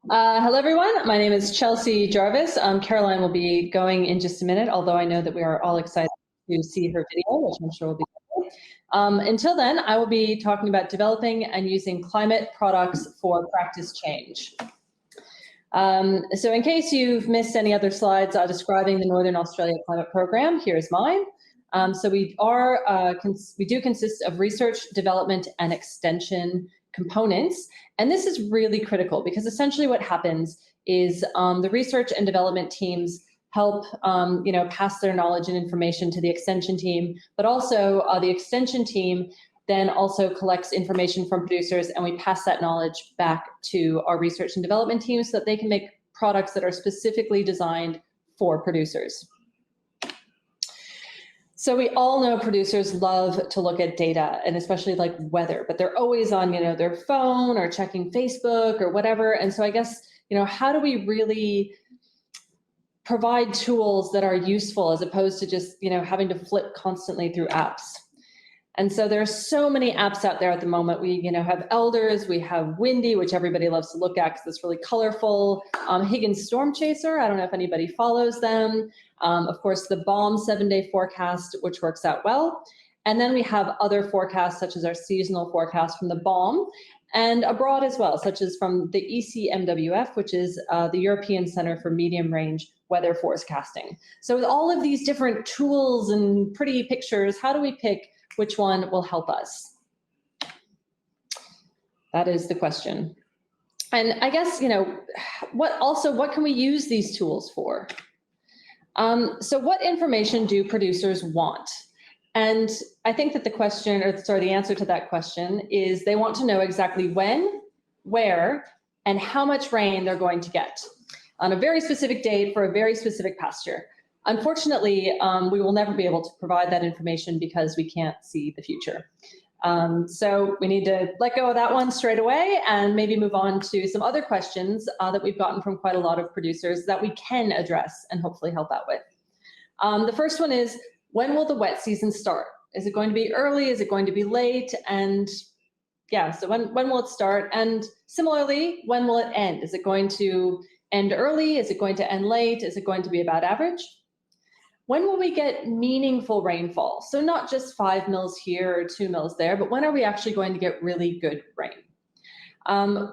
Hello, everyone. My name is Chelsea Jarvis. Caroline will be going in just a minute, although I know that we are all excited to see her video, which I'm sure will be good. Until then, I will be talking about developing and using climate products for practice change. So in case you've missed any other slides describing the Northern Australia Climate Program, here's mine. So we do consist of research, development, and extension components. And this is really critical because essentially what happens is the research and development teams help pass their knowledge and information to the extension team, but also the extension team then also collects information from producers, and we pass that knowledge back to our research and development teams so that they can make products that are specifically designed for producers. So we all know producers love to look at data, and especially like weather, but they're always on, their phone or checking Facebook or whatever. And so I guess, how do we really provide tools that are useful as opposed to just, having to flip constantly through apps? And so there are so many apps out there at the moment. We, have Elders, we have Windy, which everybody loves to look at because it's really colorful. Higgins Storm Chaser, I don't know if anybody follows them. Of course, the BALM 7-day forecast, which works out well. And then we have other forecasts, such as our seasonal forecast from the BALM, and abroad as well, such as from the ECMWF, which is the European Center for Medium Range Weather Forecasting. So with all of these different tools and pretty pictures, how do we pick which one will help us? That is the question. And I guess, what can we use these tools for? So what information do producers want? And I think that the answer to that question is they want to know exactly when, where, and how much rain they're going to get on a very specific date for a very specific pasture. Unfortunately, we will never be able to provide that information because we can't see the future. So we need to let go of that one straight away and maybe move on to some other questions that we've gotten from quite a lot of producers that we can address and hopefully help out with. The first one is, when will the wet season start? Is it going to be early? Is it going to be late? And yeah, so when will it start? And similarly, when will it end? Is it going to end early? Is it going to end late? Is it going to be about average? When will we get meaningful rainfall? So not just 5 mils here or 2 mils there, but when are we actually going to get really good rain?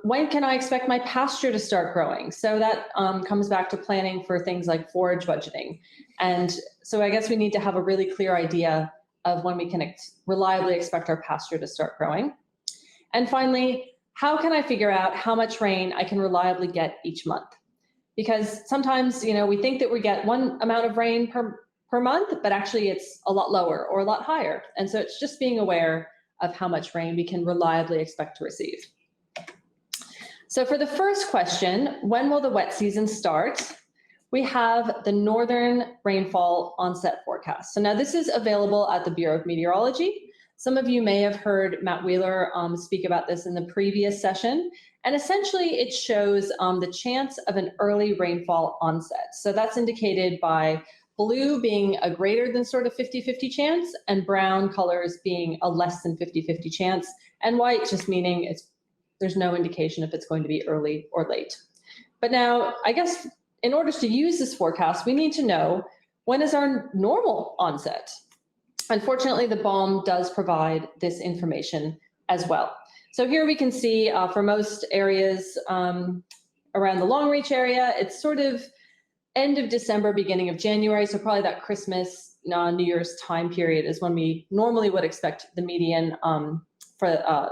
When can I expect my pasture to start growing? So that comes back to planning for things like forage budgeting. And so I guess we need to have a really clear idea of when we can reliably expect our pasture to start growing. And finally, how can I figure out how much rain I can reliably get each month? Because sometimes, we think that we get one amount of rain per month, but actually it's a lot lower or a lot higher. And so it's just being aware of how much rain we can reliably expect to receive. So for the first question, when will the wet season start? We have the Northern Rainfall Onset Forecast. So now this is available at the Bureau of Meteorology. Some of you may have heard Matt Wheeler speak about this in the previous session. And essentially it shows the chance of an early rainfall onset. So that's indicated by blue being a greater than sort of 50-50 chance, and brown colors being a less than 50-50 chance, and white just meaning there's no indication if it's going to be early or late. But now, I guess in order to use this forecast, we need to know, when is our normal onset? Unfortunately, the BALM does provide this information as well. So here we can see for most areas around the Long Reach area, it's sort of end of December, beginning of January. So probably that Christmas, New Year's time period is when we normally would expect the median for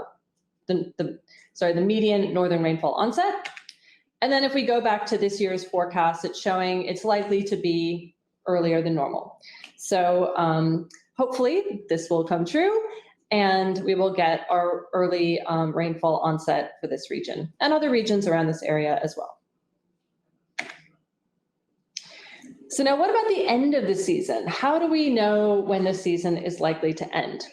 the median northern rainfall onset. And then if we go back to this year's forecast, it's showing it's likely to be earlier than normal. So hopefully this will come true, and we will get our early rainfall onset for this region and other regions around this area as well. So now what about the end of the season? How do we know when the season is likely to end?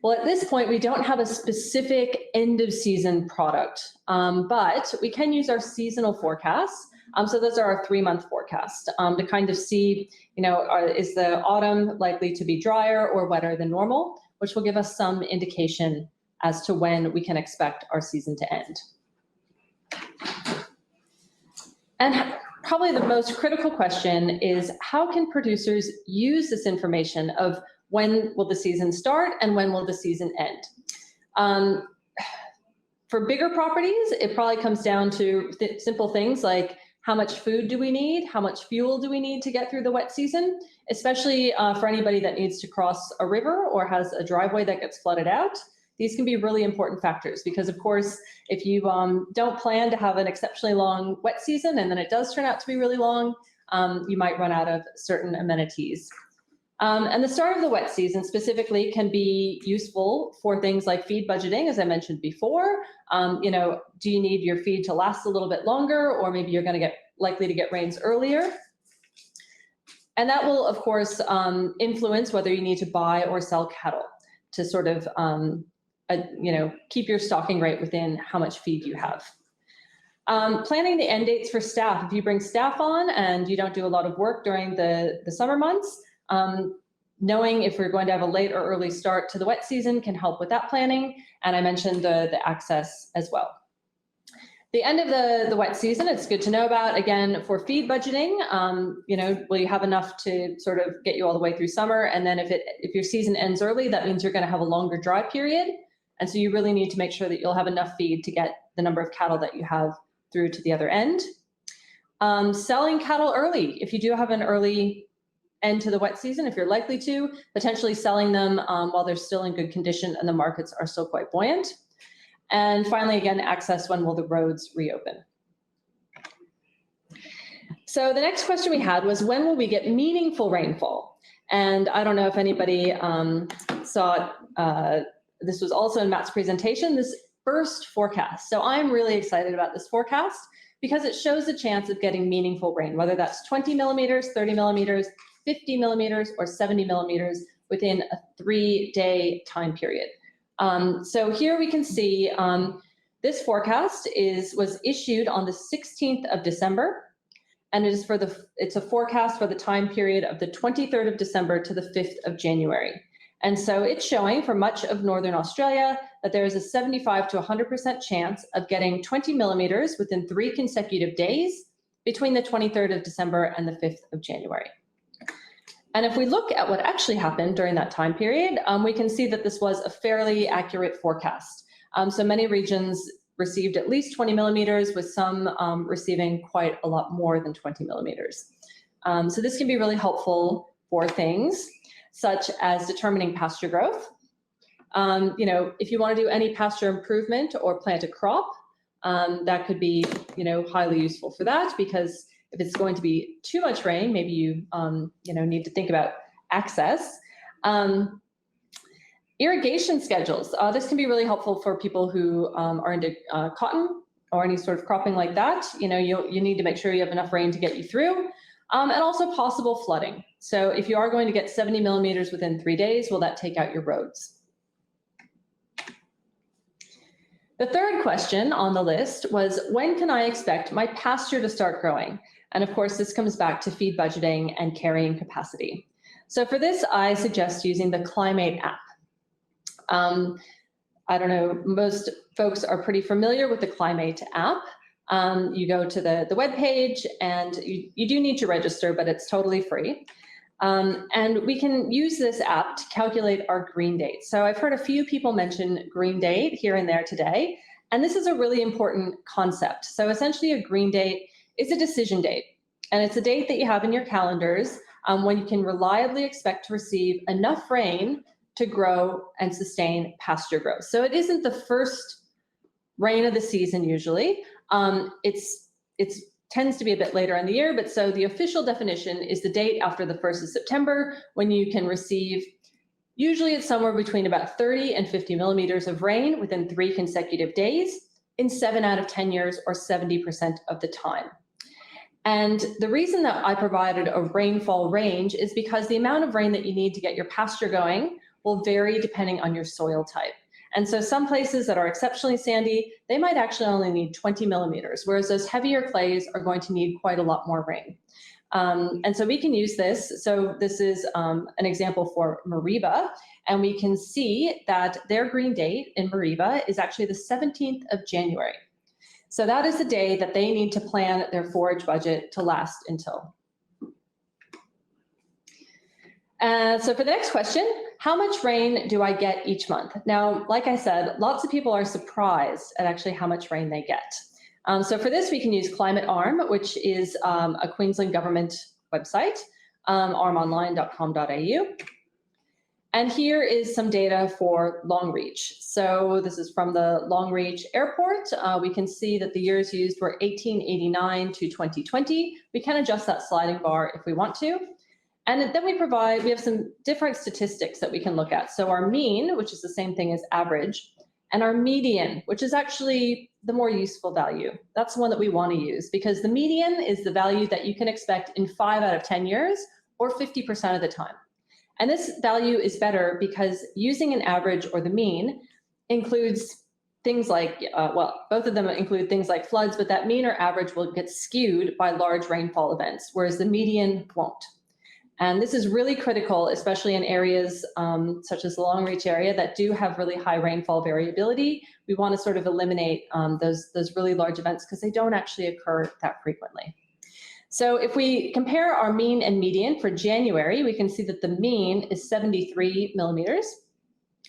Well, at this point, we don't have a specific end of season product, but we can use our seasonal forecasts. So those are our 3-month forecasts to kind of see, is the autumn likely to be drier or wetter than normal, which will give us some indication as to when we can expect our season to end. And probably the most critical question is, how can producers use this information of when will the season start and when will the season end? Um, for bigger properties, it probably comes down to simple things like, how much food do we need? How much fuel do we need to get through the wet season? Especially for anybody that needs to cross a river or has a driveway that gets flooded out. These can be really important factors because, of course, if you don't plan to have an exceptionally long wet season and then it does turn out to be really long, you might run out of certain amenities. And the start of the wet season specifically can be useful for things like feed budgeting, as I mentioned before. Do you need your feed to last a little bit longer, or maybe you're going to get likely to get rains earlier? And that will, of course, influence whether you need to buy or sell cattle to sort of, keep your stocking rate within how much feed you have. Planning the end dates for staff. If you bring staff on and you don't do a lot of work during the summer months, knowing if we're going to have a late or early start to the wet season can help with that planning. And I mentioned the access as well. The end of the wet season, it's good to know about, again, for feed budgeting, will you have enough to sort of get you all the way through summer? And then if your season ends early, that means you're going to have a longer dry period. And so you really need to make sure that you'll have enough feed to get the number of cattle that you have through to the other end. Selling cattle early. If you do have an early end to the wet season, if you're likely to, potentially selling them while they're still in good condition and the markets are still quite buoyant. And finally, again, access. When will the roads reopen? So the next question we had was, when will we get meaningful rainfall? And I don't know if anybody saw it. This was also in Matt's presentation, this first forecast. So I'm really excited about this forecast because it shows a chance of getting meaningful rain, whether that's 20 millimeters, 30 millimeters, 50 millimeters, or 70 millimeters within a 3-day time period. So here we can see this forecast was issued on the 16th of December, and it's a forecast for the time period of the 23rd of December to the 5th of January. And so it's showing for much of Northern Australia that there is a 75 to 100% chance of getting 20 millimeters within 3 consecutive days between the 23rd of December and the 5th of January. And if we look at what actually happened during that time period, we can see that this was a fairly accurate forecast. So many regions received at least 20 millimeters, with some receiving quite a lot more than 20 millimeters. So this can be really helpful for things such as determining pasture growth. If you want to do any pasture improvement or plant a crop, that could be, highly useful for that, because if it's going to be too much rain, maybe you, need to think about access. Irrigation schedules. This can be really helpful for people who are into cotton or any sort of cropping like that. You need to make sure you have enough rain to get you through. And also possible flooding. So if you are going to get 70 millimeters within 3 days, will that take out your roads? The third question on the list was, when can I expect my pasture to start growing? And of course, this comes back to feed budgeting and carrying capacity. So for this, I suggest using the Climate app. I don't know, most folks are pretty familiar with the Climate app. You go to the webpage, and you do need to register, but it's totally free. And we can use this app to calculate our green date. So I've heard a few people mention green date here and there today, and this is a really important concept. So essentially, a green date is a decision date, and it's a date that you have in your calendars when you can reliably expect to receive enough rain to grow and sustain pasture growth. So it isn't the first rain of the season usually. It tends to be a bit later in the year, but so the official definition is the date after the 1st of September, when you can receive, usually it's somewhere between about 30 and 50 millimeters of rain within 3 consecutive days in 7 out of 10 years, or 70% of the time. And the reason that I provided a rainfall range is because the amount of rain that you need to get your pasture going will vary depending on your soil type. And so some places that are exceptionally sandy, they might actually only need 20 millimeters, whereas those heavier clays are going to need quite a lot more rain. And so we can use this. So this is an example for Mariba, and we can see that their green date in Mariba is actually the 17th of January. So that is the day that they need to plan their forage budget to last until. So for the next question, how much rain do I get each month? Now, like I said, lots of people are surprised at actually how much rain they get. So for this, we can use Climate Arm, which is a Queensland government website, armonline.com.au. And here is some data for Longreach. So this is from the Longreach Airport. We can see that the years used were 1889 to 2020. We can adjust that sliding bar if we want to. And then we have some different statistics that we can look at. So our mean, which is the same thing as average, and our median, which is actually the more useful value. That's the one that we want to use, because the median is the value that you can expect in 5 out of 10 years or 50% of the time. And this value is better because using an average or the mean includes things like, well, both of them include things like floods, but that mean or average will get skewed by large rainfall events, whereas the median won't. And this is really critical, especially in areas such as the Longreach area that do have really high rainfall variability. We want to sort of eliminate those really large events because they don't actually occur that frequently. So if we compare our mean and median for January, we can see that the mean is 73 millimeters,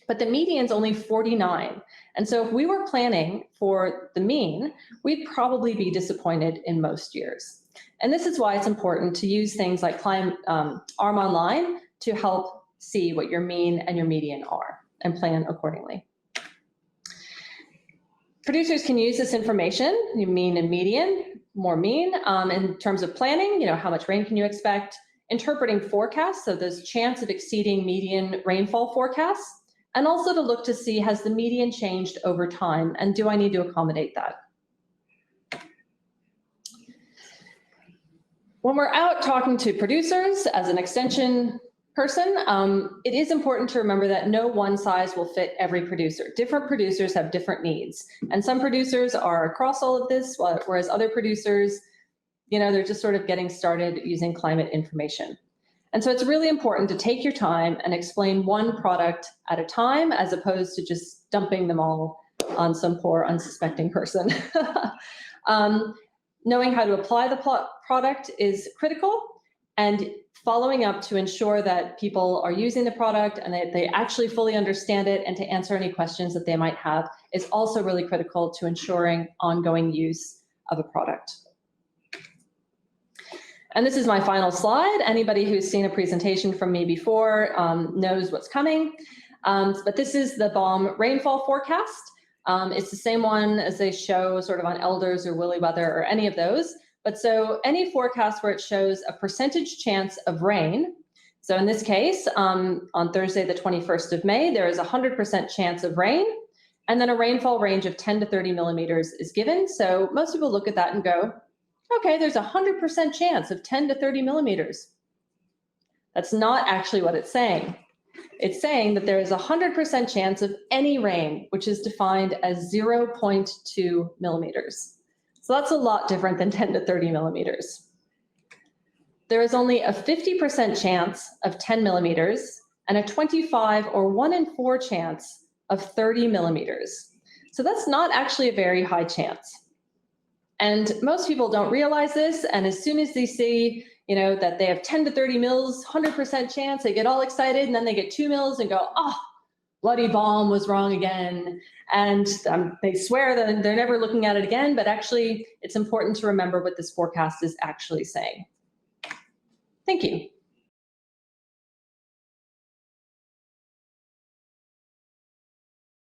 but the median is only 49. And so if we were planning for the mean, we'd probably be disappointed in most years. And this is why it's important to use things like Arm Online to help see what your mean and your median are and plan accordingly. Producers can use this information, your mean and median, more mean, in terms of planning, how much rain can you expect, interpreting forecasts, so there's chance of exceeding median rainfall forecasts, and also to look to see, has the median changed over time, and do I need to accommodate that? When we're out talking to producers as an extension person, it is important to remember that no one size will fit every producer. Different producers have different needs. And some producers are across all of this, whereas other producers, they're just sort of getting started using climate information. And so it's really important to take your time and explain one product at a time, as opposed to just dumping them all on some poor unsuspecting person. Knowing how to apply the product is critical, and following up to ensure that people are using the product and that they actually fully understand it, and to answer any questions that they might have, is also really critical to ensuring ongoing use of a product. And this is my final slide. Anybody who's seen a presentation from me before knows what's coming. But this is the BOM rainfall forecast. It's the same one as they show sort of on Elders or Willy Weather or any of those. But so any forecast where it shows a percentage chance of rain. So in this case, on Thursday, the 21st of May, there is a 100% chance of rain. And then a rainfall range of 10 to 30 millimeters is given. So most people look at that and go, okay, there's a 100% chance of 10 to 30 millimeters. That's not actually what it's saying. It's saying that there is a 100% chance of any rain, which is defined as 0.2 millimeters. So that's a lot different than 10 to 30 millimeters. There is only a 50% chance of 10 millimeters and a 25 or 1 in 4 chance of 30 millimeters. So that's not actually a very high chance. And most people don't realize this, and as soon as they see that they have 10 to 30 mils, 100% chance, they get all excited, and then they get 2 mils and go, oh, bloody BOM was wrong again. And they swear that they're never looking at it again, but actually it's important to remember what this forecast is actually saying. Thank you.